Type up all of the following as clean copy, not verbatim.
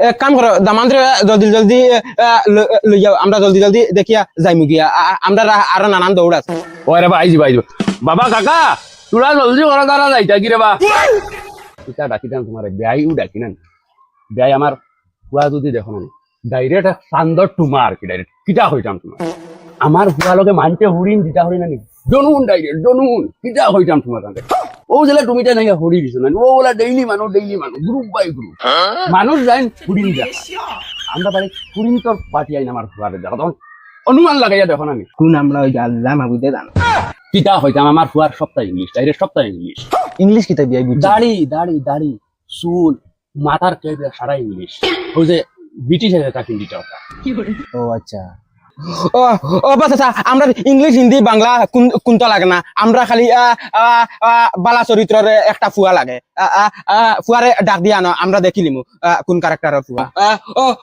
এক কাম করো দামান্দ্রে জলদি জলদি লই যাও আমরা জলদি জলদি দেখিয়া যাইমু গিয়া আমরা আরো নানান দৌড় আছে ওরে বা আইজি বাবা কাকা তোরা জলদি করা দাঁড়া যাইতা কি রে বা কিতা ডাকিতাম তোমার বেয়াইও ডাকি না বেয়াই আমার হুয়া যদি দেখো না ডাইরেক্ট সান্দর টুমার কি ডাইরেক্ট কিতা হইতাম তোমার আমার হুয়া লগে মানতে হরিণ দিতা হরিণ নানি জনুন ডাইরেক্ট জনুন কিতা হইতাম তোমার কাছে ও জেলা তুমিটা নাই হরি দিছো না ও বলা ডেইলি মানুষ গ্রুপ বাই গ্রুপ মানুষ যাই হরিণ দেখা আমরা বাড়ি হরিণ তোর পার্টি আইন আমার হুয়ারে দেখা তখন অনুমান লাগাইয়া দেখো না কোন আমরা ওই আল্লাহ মাহবুদে জানো কিতা হইতাম আমার হুয়ার সপ্তাহ ইংলিশ ডাইরেক্ট সপ্তাহ ইংলিশ ইংলিশ কিতা বিয়াই বুঝছি দাড়ি চুল মাথার কেবল সারা ইংলিশ ওই যে ব্রিটিশের একটা হিন্দিটা ওটা ও আচ্ছা ও বাস আচ্ছা আমরা ইংলিশ হিন্দি বাংলা কোনটা লাগে না আমরা খালি বালা চরিত্রের একটা ফুয়া লাগে ফুয়ারে ডাক দিয়া না আমরা দেখিলিমু কোন ক্যারেক্টারের ফুয়া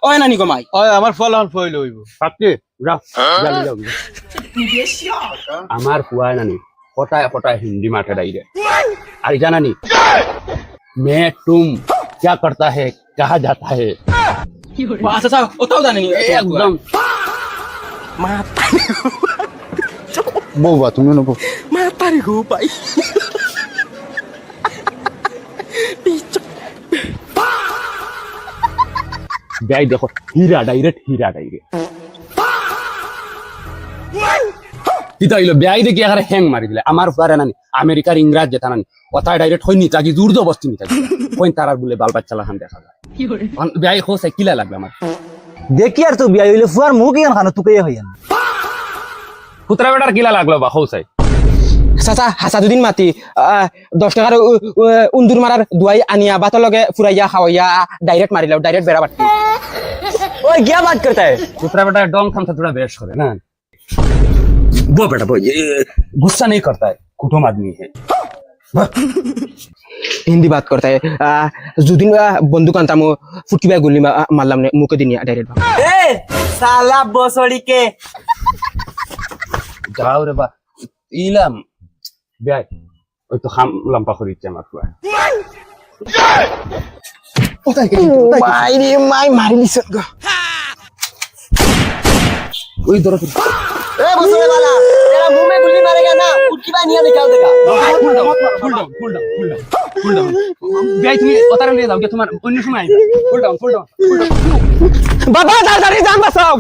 ও নানি কমাই আমার ফলন ফইল হইব থাকতে যাও আমার ফুয়া নানি ফটায় হিন্দি মাঠে ডাইরে আর জানানি मैं तुम क्या करता है कहा जाता है আচ্ছা ওটাও জানি एकदम বৌবা তুমি নেবো মাতারি গো পাই যাই দেখো হীরা ডাইরেক্ট কিতা হইলো বেয়াই দেখি এখানে হ্যাং মারি দিলে আমার ফুয়ারে নানি আমেরিকার ইংরাজ যেটা নানি ওটাই ডাইরেক্ট হই নি তাকি জোর জবস্তি নি থাকি কইন তারার বলে বাল বাচ্চা লাখান দেখা যায় বেয়াই হোসে কিলা লাগবে আমার দেখি আর তো বিয়া হইলে ফুয়ার মুখ ইয়ান খানো তুকে হইয়ান পুত্রা বেটার কিলা লাগলো বা হোসাই চাচা হাসা দুদিন মাতি 10 টাকার উন্দুর মারার দুয়াই আনিয়া বাতর লগে ফুরাইয়া খাওয়াইয়া ডাইরেক্ট মারিলাও ডাইরেক্ট বেড়া বাটতি ওই গিয়া বাত করতে है पुत्रा बेटा डोंग खामता थोड़ा बेश करे ना वो बेटा वो ये गुस्सा नहीं करता है कुटुम आदमी है हिंदी बात करता है जुदिन बंदूक आनता मो फुटकी बाय गोली मारलाम ने मुके दिनिया डायरेक्ट ए साला बसड़ी के जाओ रे बा इलाम बेय ওই তো খাম লম্পা করিছে আমার ফুয়া মাই রে মাই মারিলিছ গো ওই ধরো ए बसड़ी वाला तेरा मुंह में गुल्ली मारेगा ना फुटकी बाय निया निकाल देगा ফুল ডাউন বেয় তুমি ওতারে নিয়ে যাও কে তোমার অন্য সময় আইবা ফুল ডাউন বাবা তাড়াতাড়ি যান বাঁচাও